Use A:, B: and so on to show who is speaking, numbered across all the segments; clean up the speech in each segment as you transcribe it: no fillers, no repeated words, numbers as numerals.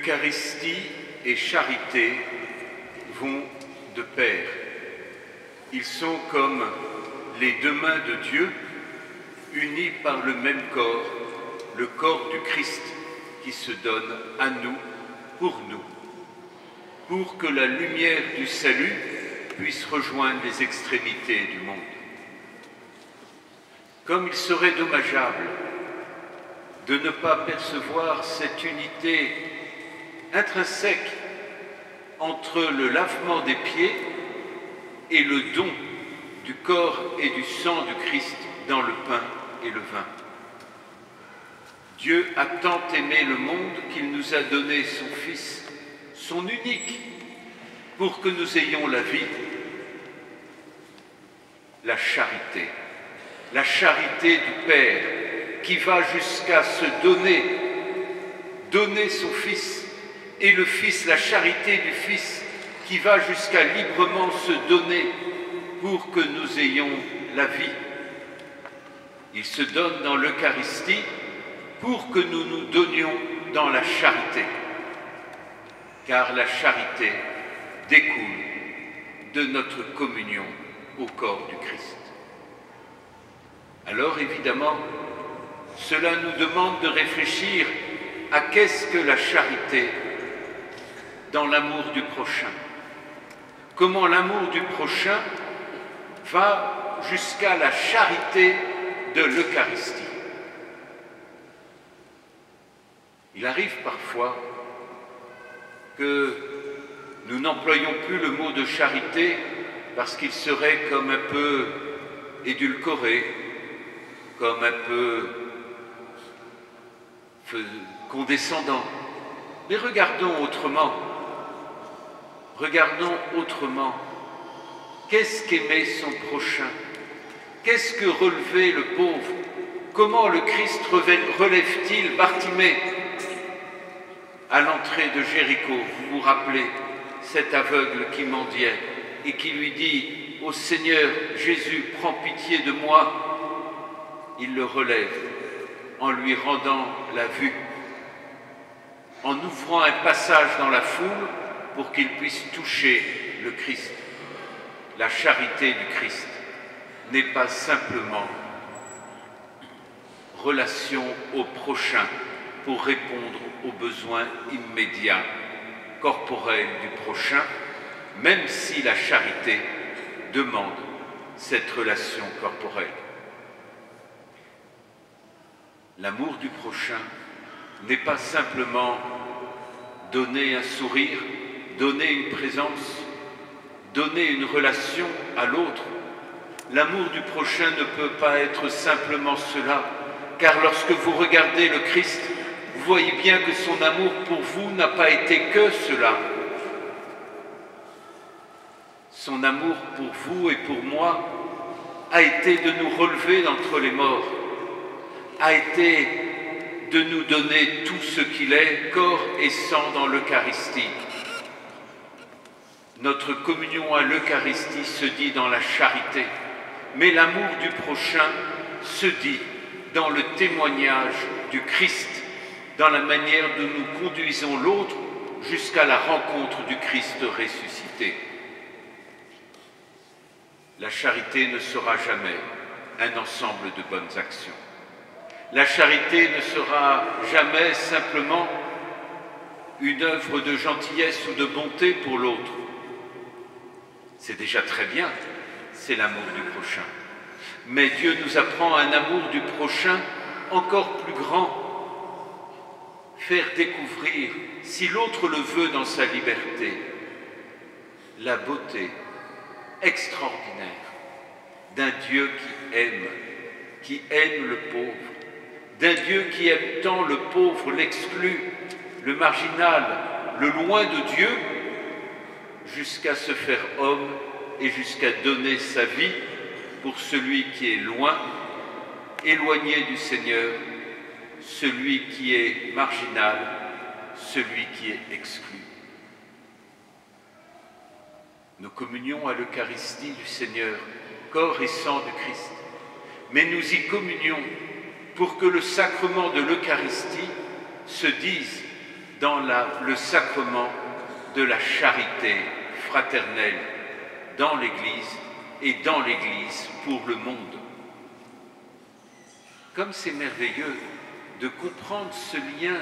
A: Eucharistie et charité vont de pair. Ils sont comme les deux mains de Dieu, unis par le même corps, le corps du Christ qui se donne à nous, pour que la lumière du salut puisse rejoindre les extrémités du monde. Comme il serait dommageable de ne pas percevoir cette unité intrinsèque entre le lavement des pieds et le don du corps et du sang du Christ dans le pain et le vin. Dieu a tant aimé le monde qu'il nous a donné son Fils, son unique, pour que nous ayons la vie, la charité du Père qui va jusqu'à se donner son Fils, et le Fils, la charité du Fils qui va jusqu'à librement se donner pour que nous ayons la vie. Il se donne dans l'Eucharistie pour que nous nous donnions dans la charité, car la charité découle de notre communion au corps du Christ. Alors évidemment, cela nous demande de réfléchir à qu'est-ce que la charité dans l'amour du prochain. Comment l'amour du prochain va jusqu'à la charité de l'Eucharistie. Il arrive parfois que nous n'employons plus le mot de charité parce qu'il serait comme un peu édulcoré, comme un peu condescendant. Mais regardons autrement. Regardons autrement. Qu'est-ce qu'aimer son prochain? Qu'est-ce que relever le pauvre? Comment le Christ relève-t-il Bartimée à l'entrée de Jéricho? Vous vous rappelez cet aveugle qui mendiait et qui lui dit « Ô Seigneur, Jésus, prends pitié de moi ». Il le relève en lui rendant la vue, en ouvrant un passage dans la foule pour qu'il puisse toucher le Christ. La charité du Christ n'est pas simplement relation au prochain pour répondre aux besoins immédiats, corporels du prochain, même si la charité demande cette relation corporelle. L'amour du prochain n'est pas simplement donner un sourire, donner une présence, donner une relation à l'autre. L'amour du prochain ne peut pas être simplement cela, car lorsque vous regardez le Christ, vous voyez bien que son amour pour vous n'a pas été que cela. Son amour pour vous et pour moi a été de nous relever d'entre les morts, a été de nous donner tout ce qu'il est, corps et sang dans l'Eucharistie. Notre communion à l'Eucharistie se dit dans la charité, mais l'amour du prochain se dit dans le témoignage du Christ, dans la manière dont nous conduisons l'autre jusqu'à la rencontre du Christ ressuscité. La charité ne sera jamais un ensemble de bonnes actions. La charité ne sera jamais simplement une œuvre de gentillesse ou de bonté pour l'autre. C'est déjà très bien, c'est l'amour du prochain. Mais Dieu nous apprend un amour du prochain encore plus grand. Faire découvrir, si l'autre le veut dans sa liberté, la beauté extraordinaire d'un Dieu qui aime le pauvre, d'un Dieu qui aime tant le pauvre, l'exclu, le marginal, le loin de Dieu, jusqu'à se faire homme et jusqu'à donner sa vie pour celui qui est loin, éloigné du Seigneur, celui qui est marginal, celui qui est exclu. Nous communions à l'Eucharistie du Seigneur, corps et sang du Christ, mais nous y communions pour que le sacrement de l'Eucharistie se dise dans le sacrement de la charité fraternelle dans l'Église et dans l'Église pour le monde. Comme c'est merveilleux de comprendre ce lien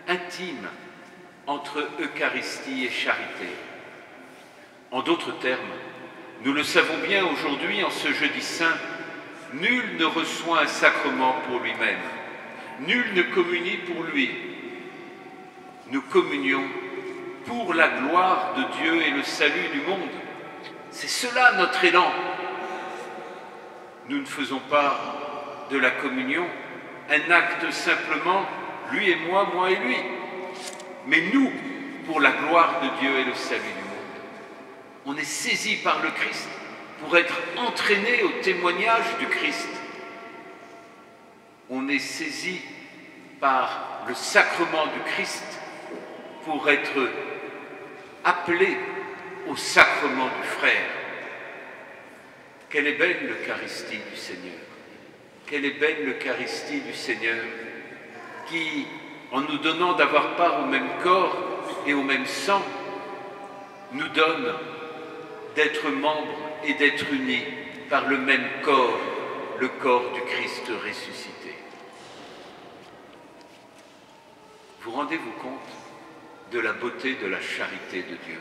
A: intime entre Eucharistie et charité. En d'autres termes, nous le savons bien aujourd'hui en ce jeudi saint, nul ne reçoit un sacrement pour lui-même, nul ne communie pour lui. Nous communions pour la gloire de Dieu et le salut du monde. C'est cela notre élan. Nous ne faisons pas de la communion un acte simplement, lui et moi et lui, mais nous, pour la gloire de Dieu et le salut du monde. On est saisi par le Christ pour être entraîné au témoignage du Christ. On est saisi par le sacrement du Christ pour être appelé au sacrement du frère. Quelle est belle l'Eucharistie du Seigneur! Quelle est belle l'Eucharistie du Seigneur qui, en nous donnant d'avoir part au même corps et au même sang, nous donne d'être membres et d'être unis par le même corps, le corps du Christ ressuscité. Vous rendez-vous compte de la beauté de la charité de Dieu?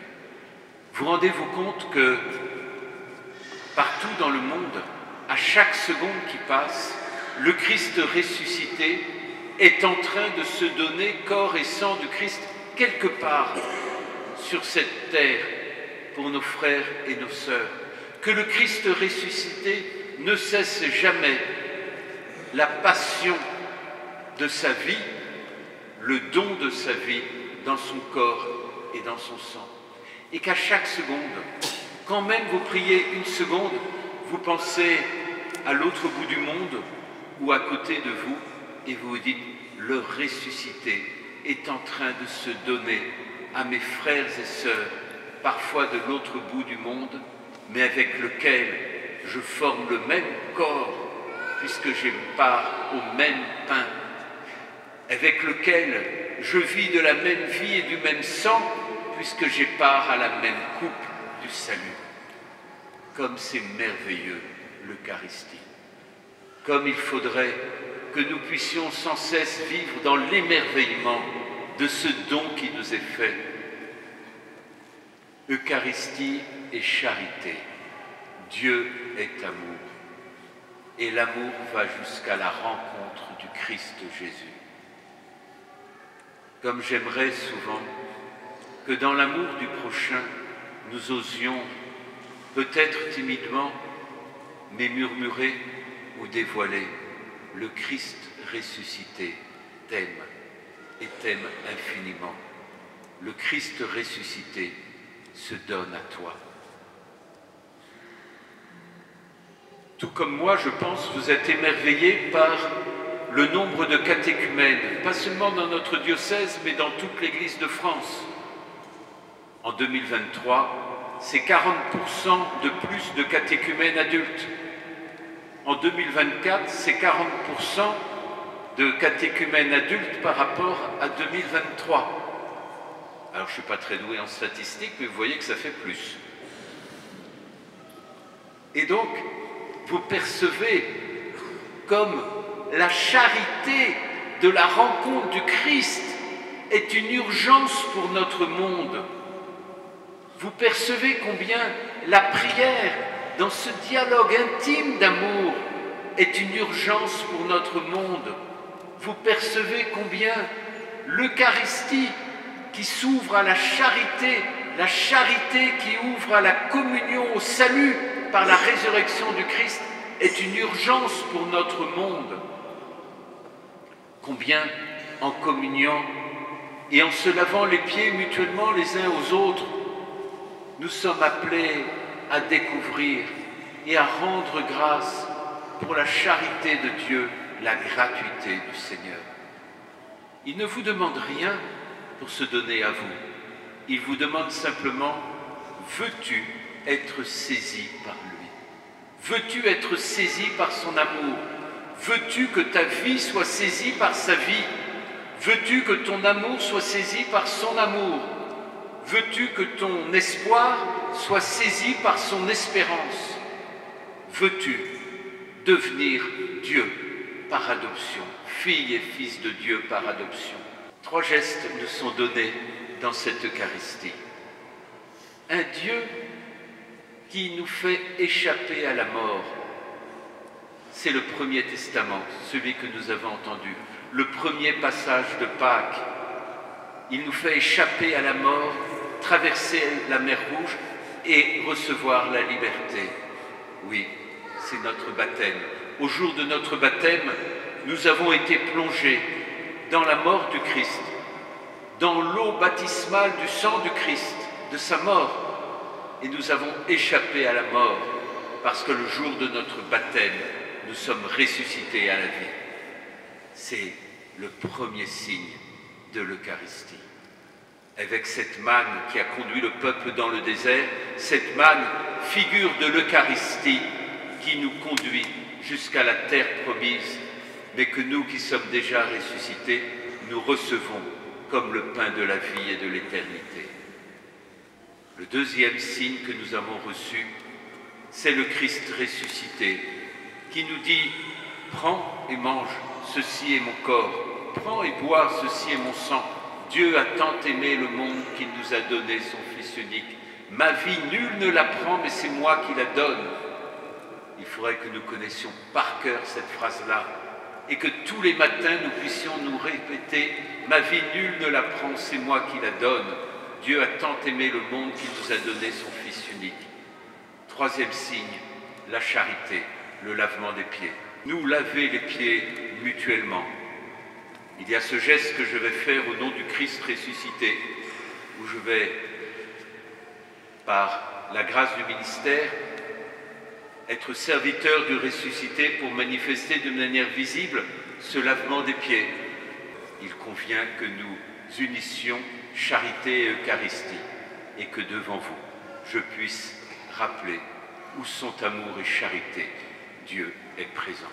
A: Vous rendez-vous compte que partout dans le monde, à chaque seconde qui passe, le Christ ressuscité est en train de se donner corps et sang du Christ quelque part sur cette terre pour nos frères et nos sœurs, que le Christ ressuscité ne cesse jamais la passion de sa vie, le don de sa vie dans son corps et dans son sang. Et qu'à chaque seconde, quand même vous priez une seconde, vous pensez à l'autre bout du monde ou à côté de vous et vous vous dites, le ressuscité est en train de se donner à mes frères et sœurs, parfois de l'autre bout du monde, mais avec lequel je forme le même corps, puisque j'ai part au même pain, avec lequel je vis de la même vie et du même sang, puisque j'ai part à la même coupe du salut. Comme c'est merveilleux l'Eucharistie. Comme il faudrait que nous puissions sans cesse vivre dans l'émerveillement de ce don qui nous est fait. Eucharistie et charité. Dieu est amour. Et l'amour va jusqu'à la rencontre du Christ Jésus. Comme j'aimerais souvent que dans l'amour du prochain, nous osions, peut-être timidement, mais murmurer ou dévoiler, le Christ ressuscité t'aime et t'aime infiniment. Le Christ ressuscité se donne à toi. Tout comme moi, je pense, vous êtes émerveillés par le nombre de catéchumènes, pas seulement dans notre diocèse, mais dans toute l'Église de France. En 2023, c'est 40% de plus de catéchumènes adultes. En 2024, c'est 40% de catéchumènes adultes par rapport à 2023. Alors, je ne suis pas très doué en statistiques, mais vous voyez que ça fait plus. Et donc, vous percevez comme la charité de la rencontre du Christ est une urgence pour notre monde. Vous percevez combien la prière, dans ce dialogue intime d'amour, est une urgence pour notre monde. Vous percevez combien l'Eucharistie qui s'ouvre à la charité qui ouvre à la communion, au salut par la résurrection du Christ, est une urgence pour notre monde. Combien, en communiant et en se lavant les pieds mutuellement les uns aux autres, nous sommes appelés à découvrir et à rendre grâce pour la charité de Dieu, la gratuité du Seigneur. Il ne vous demande rien pour se donner à vous. Il vous demande simplement, veux-tu être saisi par lui? Veux-tu être saisi par son amour? Veux-tu que ta vie soit saisie par sa vie? Veux-tu que ton amour soit saisi par son amour? Veux-tu que ton espoir soit saisi par son espérance? Veux-tu devenir Dieu par adoption, fille et fils de Dieu par adoption? 3 gestes nous sont donnés dans cette Eucharistie. Un Dieu qui nous fait échapper à la mort. C'est le premier testament, celui que nous avons entendu, le premier passage de Pâques. Il nous fait échapper à la mort, traverser la mer Rouge et recevoir la liberté. Oui, c'est notre baptême. Au jour de notre baptême, nous avons été plongés dans la mort du Christ, dans l'eau baptismale du sang du Christ, de sa mort, et nous avons échappé à la mort parce que le jour de notre baptême, nous sommes ressuscités à la vie. C'est le premier signe de l'Eucharistie. Avec cette manne qui a conduit le peuple dans le désert, cette manne, figure de l'Eucharistie qui nous conduit jusqu'à la terre promise, mais que nous qui sommes déjà ressuscités, nous recevons comme le pain de la vie et de l'éternité. Le deuxième signe que nous avons reçu, c'est le Christ ressuscité, qui nous dit « Prends et mange, ceci est mon corps, prends et bois, ceci est mon sang. Dieu a tant aimé le monde qu'il nous a donné son Fils unique. Ma vie, nul ne la prend, mais c'est moi qui la donne. » Il faudrait que nous connaissions par cœur cette phrase-là et que tous les matins nous puissions nous répéter « Ma vie, nul ne la prend, c'est moi qui la donne. Dieu a tant aimé le monde qu'il nous a donné son Fils unique. » Troisième signe, la charité, le lavement des pieds. Nous laver les pieds mutuellement. Il y a ce geste que je vais faire au nom du Christ ressuscité, où je vais, par la grâce du ministère, être serviteur du ressuscité pour manifester de manière visible ce lavement des pieds. Il convient que nous unissions charité et Eucharistie et que devant vous, je puisse rappeler où sont amour et charité. Dieu est présent.